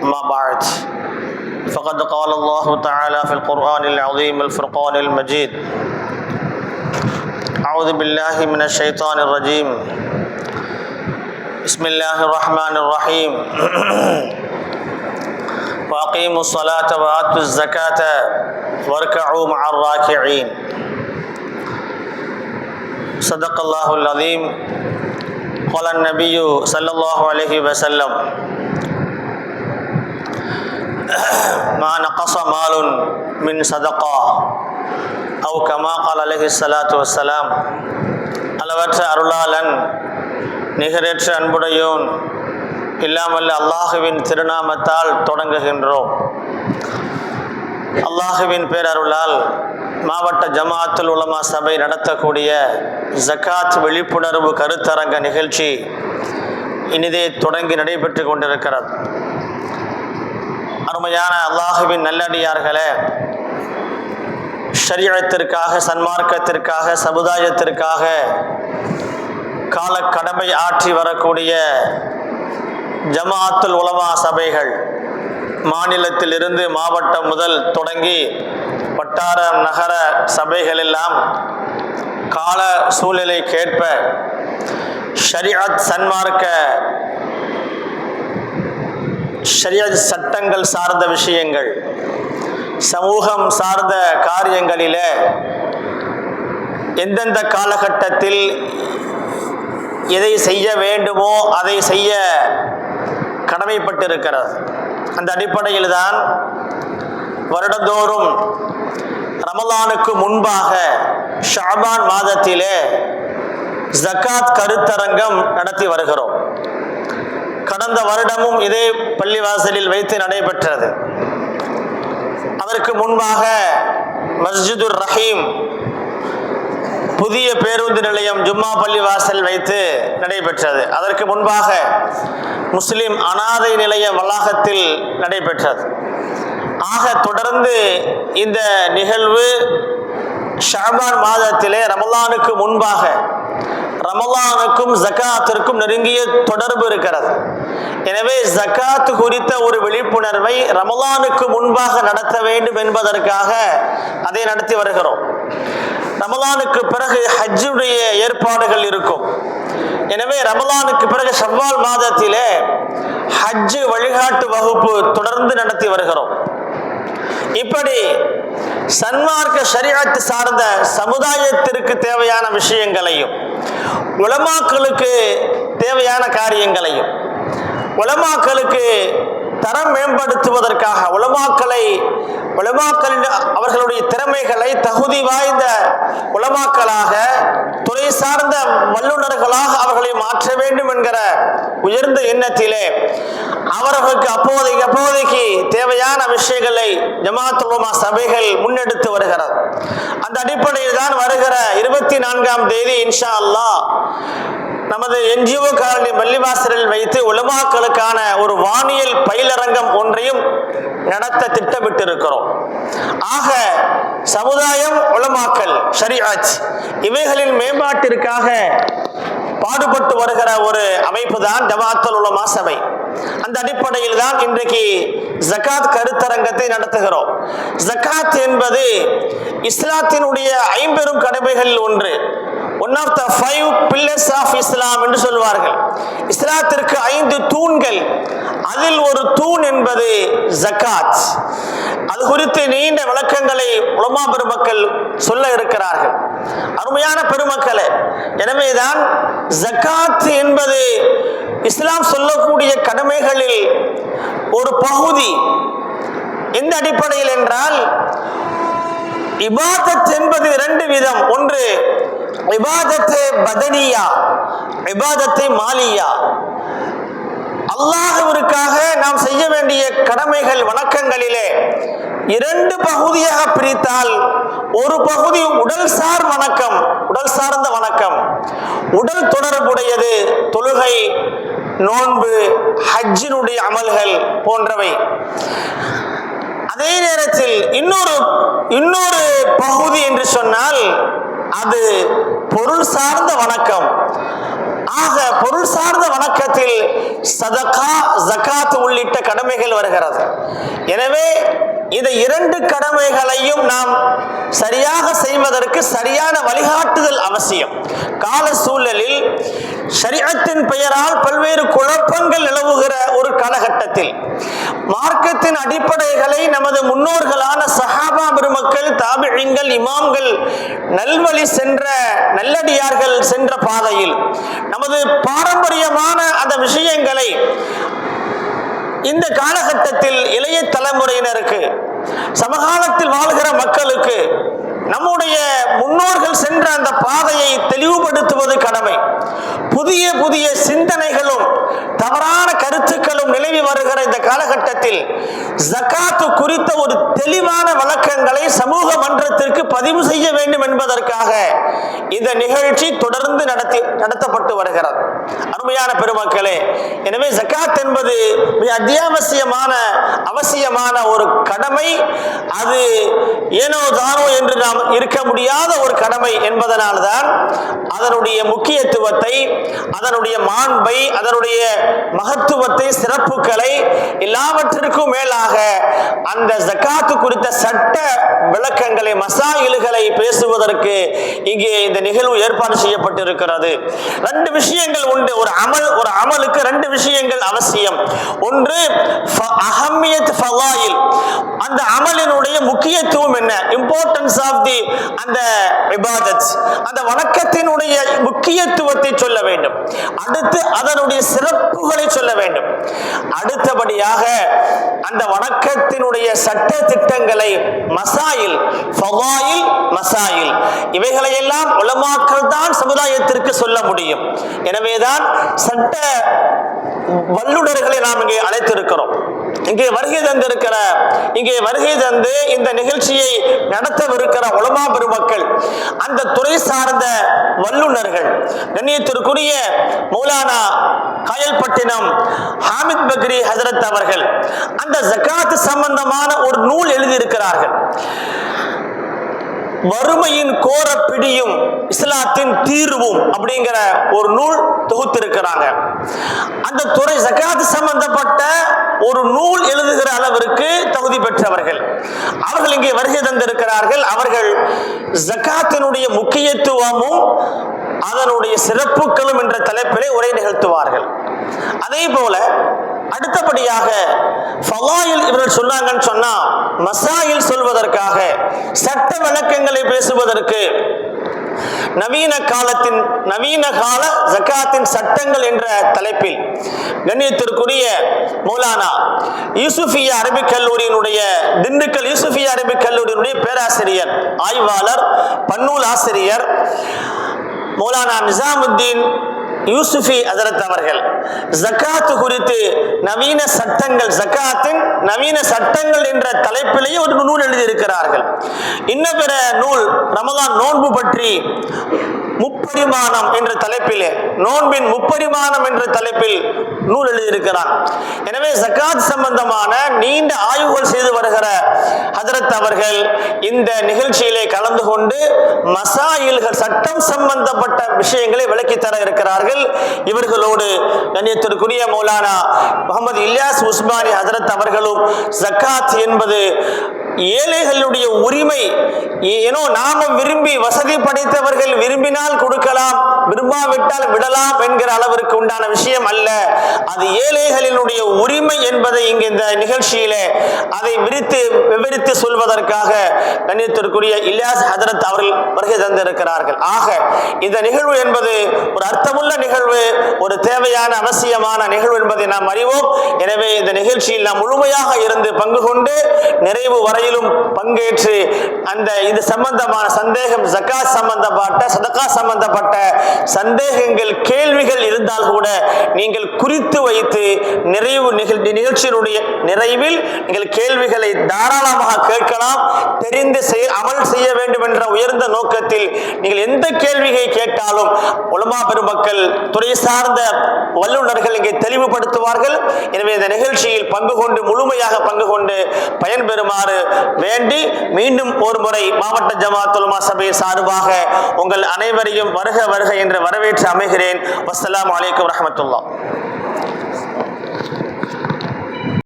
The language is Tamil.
أما بعد فقد قال الله تعالى في القرآن العظيم الفرقان المجيد أعوذ بالله من الشيطان الرجيم بسم الله الرحمن الرحيم وأقيموا الصلاة وآتوا الزكاة واركعوا مع الراكعين صدق الله العظيم قال النبي صلى الله عليه وسلم ما نقص مال من صدقة أو كما قال عليه الصلاة والسلام அளவற்ற அருளாளன் நிகரற்ற அன்புடையோன் இல்லாமல் அல்லாஹுவின் திருநாமத்தால் தொடங்குகின்றோம். அல்லாஹுவின் பேரருளால் மாவட்ட ஜமாஅத்துல் உலமா சபை நடத்தக்கூடிய ஜகாத் விழிப்புணர்வு கருத்தரங்க நிகழ்ச்சி இனிதே தொடங்கி நடைபெற்று கொண்டிருக்கிறது. அருமையான அல்லாஹுவின் நல்லடியார்களே, ஷரியத்திற்காக, சன்மார்க்கத்திற்காக, சமுதாயத்திற்காக காலக்கடமை ஆற்றி வரக்கூடிய ஜமாஅத்துல் உலமா சபைகள் மாநிலத்திலிருந்து மாவட்டம் முதல் தொடங்கி வட்டார நகர சபைகள் எல்லாம் கால சூழ்நிலைக்கேற்ப ஷரியத் ஷரியத் சட்டங்கள் சார்ந்த விஷயங்கள், சமூகம் சார்ந்த காரியங்களிலே எந்தெந்த காலகட்டத்தில் எதை செய்ய வேண்டுமோ அதை செய்ய கடமைப்பட்டிருக்கிறது. அந்த அடிப்படையில் தான் வருடந்தோறும் ரமலானுக்கு முன்பாக ஷஅபான் மாதத்திலே ஜகாத் கருத்தரங்கம் நடத்தி வருகிறோம். கடந்த வருடமும் இதே பள்ளிவாசலில் வைத்து நடைபெற்றது. அதற்கு முன்பாக மஸ்ஜிதுர் ரஹீம் புதிய பேருந்து நிலையம் ஜும்மா பள்ளிவாசல் வைத்து நடைபெற்றது. அதற்கு முன்பாக முஸ்லிம் அனாதை நிலைய வளாகத்தில் நடைபெற்றது. ஆக தொடர்ந்து இந்த நிகழ்வு ஷஅபான் மாதத்திலே ரமலானுக்கு முன்பாக, ரமலானுக்கும் ஜகாத்திற்கும் நெருங்கிய தொடர்பு இருக்கிறது. எனவே ஜகாத் குறித்த ஒரு விழிப்புணர்வை ரமலானுக்கு முன்பாக நடத்த வேண்டும் என்பதற்காக அதை நடத்தி வருகிறோம். ரமலானுக்கு பிறகு ஹஜ்ஜுடைய ஏற்பாடுகள் இருக்கும். எனவே ரமலானுக்கு பிறகு ஷவ்வால் மாதத்திலே ஹஜ்ஜு வழிகாட்டு வகுப்பு தொடர்ந்து நடத்தி வருகிறோம். இப்படி சன்மார்க்க ஷரியத் சார்ந்த சமுதாயத்திற்கு தேவையான விஷயங்களையும், உலமாக்களுக்கு தேவையான காரியங்களையும், உலமாக்களுக்கு தரம் மேம்படுத்துவதற்காக உலமாக்களின் அவர்களுடைய திறமைகளை தகுதி வாய்ந்த உலமாக்களாக, துறை சார்ந்த வல்லுநர்களாக அவர்களை மாற்ற வேண்டும் என்கிற உயர்ந்த எண்ணத்திலே அவர்களுக்கு அப்போதைக்கு தேவையான விஷயங்களை ஜமாஅத்துல் உலமா சபைகள் முன்னெடுத்து வருகிறது. அந்த அடிப்படையில் தான் வருகிற 24ஆம் தேதி இன்ஷா அல்லாஹ் நமது என்ஜிஓ காலனி பள்ளிவாசலில் வைத்து உலமாக்களுக்கான ஒரு வானியல் பயிலரங்கம் ஒன்றையும் நடத்த திட்டமிட்டிருக்கிறோம். ஆக சமுதாயம், உலமாக்கல், ஷரியத் இவைகளின் மேம்பாட்டிற்காக பாடுபட்டு வருகிற ஒரு அமைப்பு தான் ஜமாஅத்துல் உலமா சபை. அந்த அடிப்படையில் தான் இன்றைக்கு ஜகாத் கருத்தரங்கத்தை நடத்துகிறோம். ஜகாத் என்பது இஸ்லாத்தினுடைய 5 பெரும் கடமைகளில் ஒன்று. One of the 5 pillars of Islam என்று சொல்வார்கள். இஸ்லாத்திற்கு 5 தூண்கள், அதில் ஒரு தூண் என்பது ஜகாத். அது குறித்து நீண்ட விளக்கங்களை உலமா பெருமக்கள் சொல்ல இருக்கிறார்கள். அருமையான பெருமக்களே, எனவேதான் ஜகாத் என்பது இஸ்லாம் சொல்லக்கூடிய கடமைகளில் ஒரு பகுதி. எந்த அடிப்படையில் என்றால், இபாதத் என்பது 2 விதம். ஒன்று இபாதத்தே பதனியா, இபாதத்தே மாலியா. அல்லாஹ்விற்காக நாம் செய்ய வேண்டிய கடமைகள், வணக்கங்களிலே 2 பகுதியாக பிரித்தால், ஒரு பகுதி உடல் சார் வணக்கம், உடல் சார்ந்த வணக்கம், உடல் தொடர்புடையது, தொழுகை, நோன்பு, ஹஜ்ஜினுடைய அமல்கள் போன்றவை. அதே நேரத்தில் இன்னொரு பகுதி என்று சொன்னால் அது பொருள் சார்ந்த வணக்கம். ஆக பொருள் சார்ந்த வணக்கத்தில் சதகா, ஜகாத் உள்ளிட்ட கடமைகள் வருகிறது. எனவே இந்த இரண்டு கடமைகளையும் நாம் சரியாக செய்வதற்கு சரியான வழிகாட்டுதல் அவசியம். கால சூழலில் ஷரீஅத்தின் பெயரால் பல்வேறு குழப்பங்கள் நிலவுகிற ஒரு காலகட்டத்தில் மார்க்கத்தின் அடிப்படைகளை நமது முன்னோர்களான சஹாபா பெருமக்கள், தாபிஈன்கள், இமாம்கள், நல்வழி சென்ற நல்லடியார்கள் சென்ற பாதையில் நமது பாரம்பரியமான அந்த விஷயங்களை இந்த காலகட்டத்தில் இளைய தலைமுறையினருக்கு, சமகாலத்தில் வாழ்கிற மக்களுக்கு நம்முடைய முன்னோர்கள் சென்ற அந்த பாதையை தெளிவுபடுத்துவது கடமை. புதிய புதிய சிந்தனைகளும் தவறான கருத்துக்களும் நிலவி வருகிற இந்த காலகட்டத்தில் ஜகாத்து குறித்த ஒரு தெளிவான விளக்கங்களை சமூக மன்றத்திற்கு பதிவு செய்ய வேண்டும் என்பதற்காக இந்த நிகழ்ச்சி தொடர்ந்து நடத்தப்பட்டு வருகிறது. அருமையான பெருமக்களே, எனவே ஜகாத் என்பது மிக அத்தியாவசியமான அவசியமான ஒரு கடமை. அது ஏனோ தானோ என்று நாம் இருக்க முடியாத ஒரு கடமை என்பதனால்தான் அதனுடைய முக்கியத்துவத்தை, அதனுடைய மாண்பை, அதனுடைய மகத்துவத்தை, சிறப்புகளை எல்லாவற்றிற்கும் மேலாக அந்த ஜகாத்து குறித்த சட்ட விளக்கங்களை, மசாயில்களை பேசுவதற்கு இங்கே இந்த நிகழ்வு ஏற்பாடு செய்யப்பட்டிருக்கிறது. ரெண்டு விஷயங்கள் உண்டு. ஒரு அமலுக்கு ரெண்டு விஷயங்கள் அவசியம். ஒன்று அஹம்மியத் ஃபலாயில், அந்த அமலினுடைய முக்கியத்துவம் என்ன, இம்பார்ட்டன்ஸ் ஆஃப் தி அந்த இபாதத், அந்த வணக்கத்தினுடைய முக்கியத்துவத்தை சொல்ல வேண்டும். அடுத்து அதனுடைய சிறப்புகளை சொல்ல வேண்டும். அடுத்தபடியாக அந்த வணக்கத்தினுடைய சட்ட திட்டங்களை, மசாயில், ஃபலாயில், மசாயில், இவைகளை எல்லாம் உலமாக்கள் தான் சமுதாயத்திற்கு சொல்ல முடியும். எனவேதான் சட்ட வல்லுநர்களை நாம் இங்கே அழைத்திருக்கிறோம். இங்கே வருகை தந்து இந்த நிகழ்ச்சியை நடத்தவிருக்கிற உலமா பெருமக்கள், அந்த துறை சார்ந்த வல்லுநர்கள், கண்ணியத்திற்குரிய மௌலானா காயல்பட்டினம் ஹாமித் பக்ரி ஹஜரத் அவர்கள் அந்த ஜகாத் சம்பந்தமான ஒரு நூல் எழுதியிருக்கிறார்கள். வறுமையின் கோர பிடியும் இஸ்லாத்தின் தீர்வும் அப்படிங்கிற ஒரு நூல் தொகுத்திருக்கிறாங்க. அந்த துறை ஜகாத் சம்பந்தப்பட்ட ஒரு நூல் எழுதுகிற அளவிற்கு தகுதி பெற்றவர்கள் அவர்கள் இங்கே வருகை தந்திருக்கிறார்கள். அவர்கள் ஜகாத்தினுடைய முக்கியத்துவமும் அதனுடைய சிறப்புகளும் என்ற தலைப்பிலே உரை நிகழ்த்துவார்கள். அதே போல அடுத்தபடியாக ஃபலாயில் இவர்கள் சொன்னாங்கன்னு சொன்னா, மசாயில் சொல்வதற்காக, சட்ட விளக்கங்களை பேசுவதற்கு நவீன கால ஜகாத்தின் சட்டங்கள் என்ற தலைப்பில் கண்ணியத்திற்குரிய மௌலானா யூசுஃபியா அரபிக் கல்லூரியினுடைய, திண்டுக்கல் யூசுஃபியா அரபிக் கல்லூரியினுடைய பேராசிரியர், ஆய்வாளர், பன்னூல் ஆசிரியர் மௌலானா நிசாமுத்தீன் யூசுஃபி ஹஜரத் அவர்கள் ஜகாத் குறித்து நவீன சட்டங்கள், ஜகாத்தின் நவீன சட்டங்கள் என்ற தலைப்பிலேயே ஒரு நூல் எழுதியிருக்கிறார்கள். இன்னும் பிற நூல் ரமலான் நோன்பு பற்றி முப்பரிமாணம் என்ற தலைப்பிலே, நோன்பின் முப்பரிமாணம் என்ற தலைப்பில் நூல் எழுதியிருக்கிறார். எனவே ஜகாத் சம்பந்தமான நீண்ட ஆய்வுகள் செய்து வருகிற ஹஜரத் அவர்கள் இந்த நிகழ்ச்சியிலே கலந்து கொண்டு மசாயில்கள், சட்டம் சம்பந்தப்பட்ட விஷயங்களை விளக்கி தர இருக்கிறார்கள். இவர்களோடு கண்ணியத்திற்குரிய மௌலானா முகமது இல்யாஸ் உஸ்மானி ஹஜரத் அவர்களும் ஜகாத் என்பது ஏழைகளுடைய உரிமை, ஏனோ நாம விரும்பி, வசதி படைத்தவர்கள் விரும்பினால் கொடுக்கலாம், விரும்பாவிட்டால் விடலாம் என்கிற அளவிற்கு உண்டான விஷயம் அல்ல. அது ஏழைகளினுடைய உரிமை என்பதை இங்கு இந்த நிகழ்ச்சியிலே அதை விவரித்து சொல்வதற்காக கண்ணியத்திற்குரிய இல்யாஸ் ஹஜரத் அவர்கள் வருகை தந்திருக்கிறார்கள். ஆக இந்த நிகழ்வு என்பது ஒரு அர்த்தமுள்ள நிகழ்வு, ஒரு தேவையான அவசியமான நிகழ்வு என்பதை நாம் அறிவோம். எனவே இந்த நிகழ்ச்சியில் நாம் முழுமையாக இருந்து பங்கு கொண்டு நிறைவு வரையிலும் பங்கேற்று அந்த இது சம்பந்தமான சந்தேகம், ஜகாத் சம்பந்தப்பட்ட, சதகா சம்பந்தப்பட்ட சந்தேகங்கள், கேள்விகள் இருந்தால் கூட நீங்கள் குறித்து வைத்து நிகழ்ச்சியினுடைய நிறைவில் நீங்கள் கேள்விகளை தாராளமாக கேட்கலாம். தெரிந்து அமல் செய்ய வேண்டும் என்ற உயர்ந்த நோக்கத்தில் நீங்கள் எந்த கேள்வியை கேட்டாலும் உலமா பெருமக்கள், துறை சார்ந்த வல்லுநர்கள் இங்கே தெளிவுபடுத்துவார்கள். எனவே இந்த நிகழ்ச்சியில் முழுமையாக பங்கு கொண்டு பயன்பெற பயன்பெறுமாறு வேண்டி மீண்டும் ஒரு முறை மாவட்ட ஜமாஅத் உலமா சபை சார்பாக உங்கள் அனைவரையும் வருக வருக என்று வரவேற்று அமைகிறேன். வஸ்ஸலாமு அலைக்கும் வரஹ்மத்துல்லாஹ்.